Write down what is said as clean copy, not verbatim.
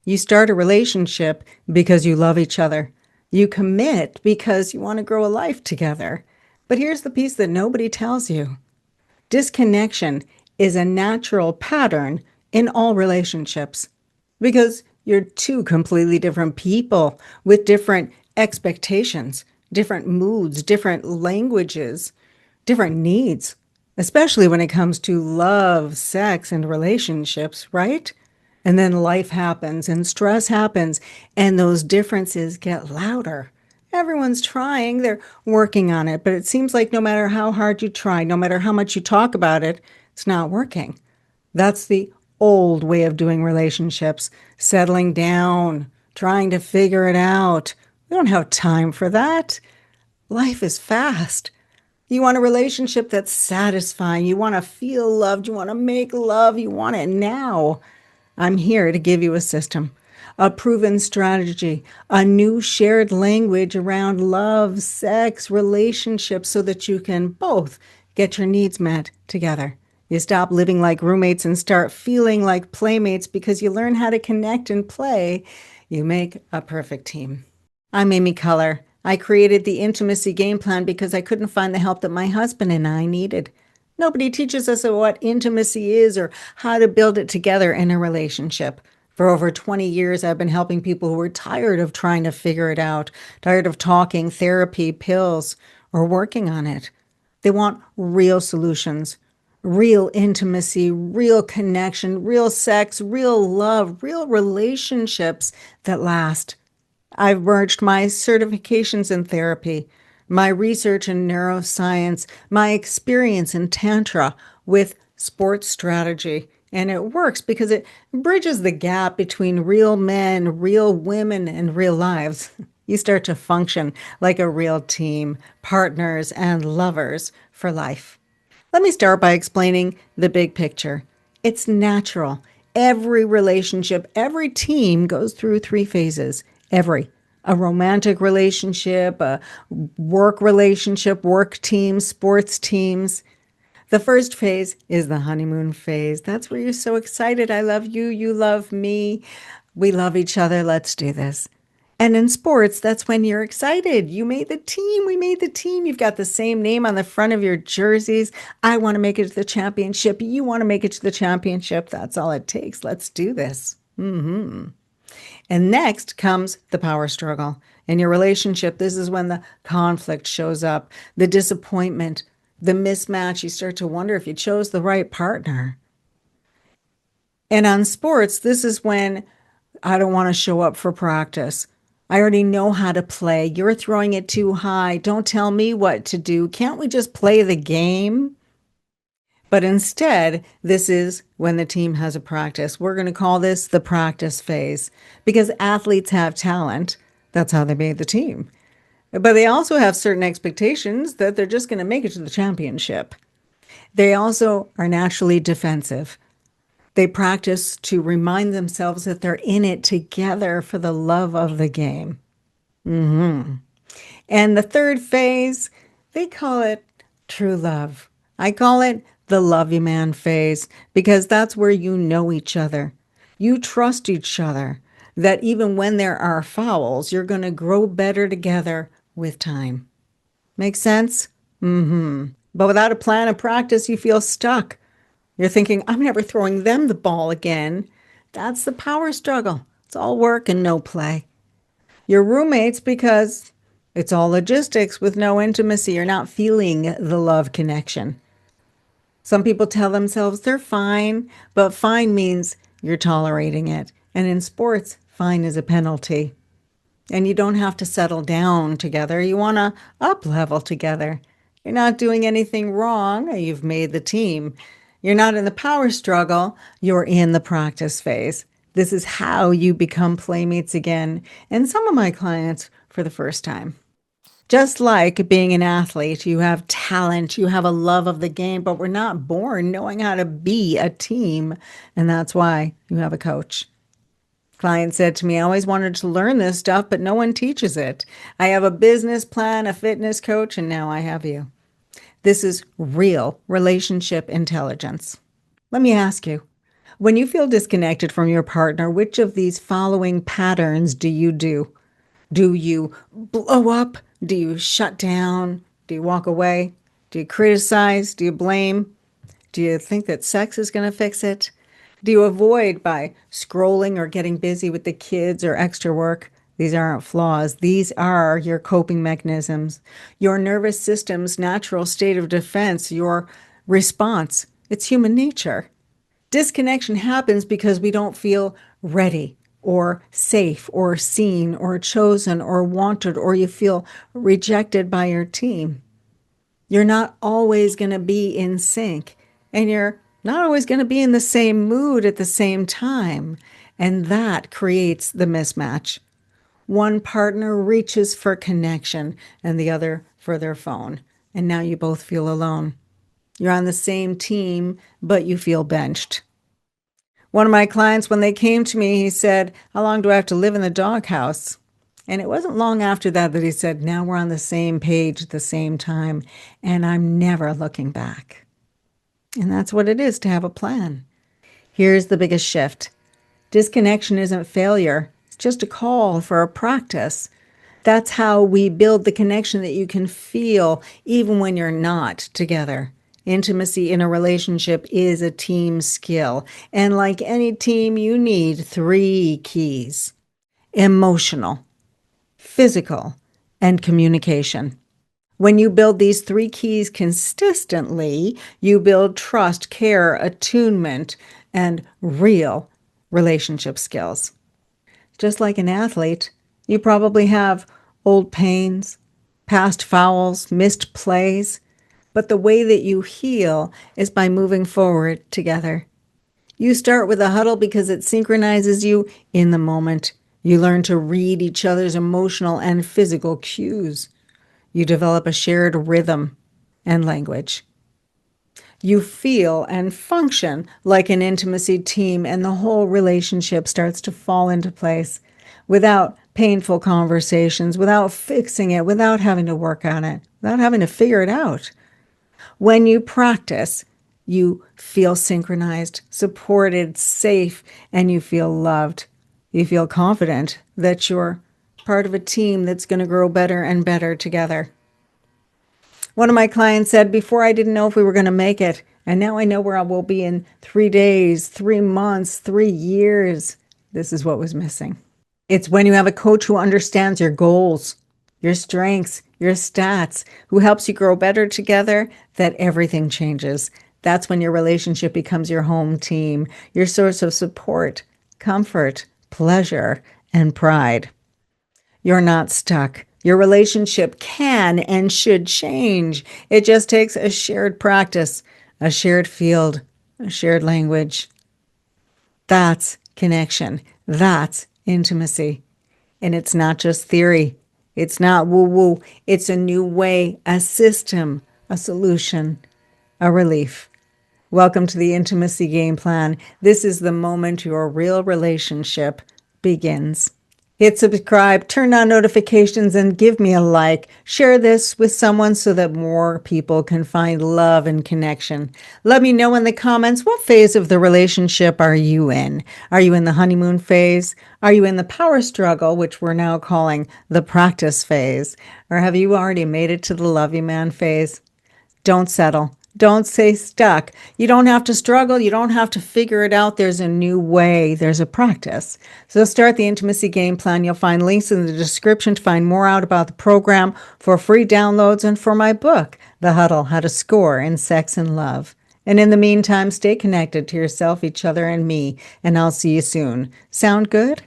You start a relationship because you love each other. You commit because you want to grow a life together. But here's the piece that nobody tells you. Disconnection is a natural pattern in all relationships because you're two completely different people with different expectations, different moods, different languages, different needs, especially when it comes to love, sex, and relationships, right? And then life happens and stress happens, and those differences get louder. Everyone's trying, they're working on it, but it seems like no matter how hard you try, no matter how much you talk about it, it's not working. That's the old way of doing relationships, settling down, trying to figure it out. We don't have time for that. Life is fast. You want a relationship that's satisfying. You want to feel loved. You want to make love. You want it now. I'm here to give you a system, a proven strategy, a new shared language around love, sex, relationships so that you can both get your needs met together. You stop living like roommates and start feeling like playmates because you learn how to connect and play. You make a perfect team. I'm Amy Culler. I created the intimacy game plan because I couldn't find the help that my husband and I needed. Nobody teaches us what intimacy is or how to build it together in a relationship. For over 20 years, I've been helping people who are tired of trying to figure it out, tired of talking, therapy, pills, or working on it. They want real solutions, real intimacy, real connection, real sex, real love, real relationships that last. I've merged my certifications in therapy, my research in neuroscience, my experience in Tantra with sports strategy. And it works because it bridges the gap between real men, real women, and real lives. You start to function like a real team, partners and lovers for life. Let me start by explaining the big picture. It's natural. Every relationship, every team goes through three phases. Every. A romantic relationship, a work teams, sports teams. The first phase is the honeymoon phase. That's where you're so excited. I love you. You love me. We love each other. Let's do this. And in sports, that's when you're excited. You made the team. We made the team. You've got the same name on the front of your jerseys. I want to make it to the championship. You want to make it to the championship. That's all it takes. Let's do this. And next comes the power struggle. In your relationship, this is when the conflict shows up, the disappointment, the mismatch. You start to wonder if you chose the right partner. And on sports, this is when I don't want to show up for practice. I already know how to play. You're throwing it too high. Don't tell me what to do. Can't we just play the game? But instead, this is when the team has a practice. We're going to call this the practice phase because athletes have talent. That's how they made the team. But they also have certain expectations that they're just going to make it to the championship. They also are naturally defensive. They practice to remind themselves that they're in it together for the love of the game. And the third phase, they call it true love. I call it the love you man phase because that's where you know each other. You trust each other that even when there are fouls, you're going to grow better together with time. Make sense? But without a plan of practice, you feel stuck. You're thinking, I'm never throwing them the ball again. That's the power struggle. It's all work and no play. You're roommates because it's all logistics with no intimacy. You're not feeling the love connection. Some people tell themselves they're fine, but fine means you're tolerating it. And in sports, fine is a penalty. And you don't have to settle down together. You want to up level together. You're not doing anything wrong. You've made the team. You're not in the power struggle. You're in the practice phase. This is how you become playmates again. And some of my clients for the first time. Just like being an athlete, you have talent, you have a love of the game, but we're not born knowing how to be a team. And that's why you have a coach. Client said to me, I always wanted to learn this stuff, but no one teaches it. I have a business plan, a fitness coach, and now I have you. This is real relationship intelligence. Let me ask you, When you feel disconnected from your partner, which of these following patterns do you do? Do you blow up? Do you shut down? Do you walk away? Do you criticize? Do you blame? Do you think that sex is going to fix it? Do you avoid by scrolling or getting busy with the kids or extra work? These aren't flaws. These are your coping mechanisms, your nervous system's natural state of defense, your response. It's human nature. Disconnection happens because we don't feel ready or safe or seen or chosen or wanted, or you feel rejected by your team. You're not always going to be in sync, and you're not always going to be in the same mood at the same time. And that creates the mismatch. One partner reaches for connection and the other for their phone. And now you both feel alone. You're on the same team, but you feel benched. One of my clients, when they came to me, he said, "How long do I have to live in the doghouse?" And it wasn't long after that that he said, "Now we're on the same page at the same time, and I'm never looking back." And that's what it is to have a plan. Here's the biggest shift. Disconnection isn't failure. It's just a call for a practice. That's how we build the connection that you can feel even when you're not together. Intimacy in a relationship is a team skill. And like any team, you need three keys: emotional, physical, and communication. When you build these three keys consistently, you build trust, care, attunement, and real relationship skills. Just like an athlete, you probably have old pains, past fouls, missed plays, but the way that you heal is by moving forward together. You start with a huddle because it synchronizes you in the moment. You learn to read each other's emotional and physical cues. You develop a shared rhythm and language. You feel and function like an intimacy team, and the whole relationship starts to fall into place without painful conversations, without fixing it, without having to work on it, without having to figure it out. When you practice, you feel synchronized, supported, safe, and you feel loved. You feel confident that you're part of a team that's going to grow better and better together. One of my clients said, "Before I didn't know if we were going to make it, and now I know where I will be in 3 days, 3 months, 3 years." This is what was missing. It's when you have a coach who understands your goals, your strengths, your stats, who helps you grow better together, that everything changes. That's when your relationship becomes your home team, your source of support, comfort, pleasure, and pride. You're not stuck. Your relationship can and should change. It just takes a shared practice, a shared field, a shared language. That's connection. That's intimacy. And it's not just theory. It's not woo woo. It's a new way, a system, a solution, a relief. Welcome to the Intimacy Game Plan. This is the moment your real relationship begins. Hit subscribe, turn on notifications, and give me a like. Share this with someone so that more people can find love and connection. Let me know in the comments, what phase of the relationship are you in? Are you in the honeymoon phase? Are you in the power struggle, which we're now calling the practice phase? Or have you already made it to the love you man phase? Don't settle. Don't stay stuck. You don't have to struggle. You don't have to figure it out. There's a new way. There's a practice. So start the Intimacy Game Plan. You'll find links in the description to find more out about the program, for free downloads, and for my book, The Huddle: How to Score in Sex and Love. And in the meantime, stay connected to yourself, each other, and me, and I'll see you soon. Sound good?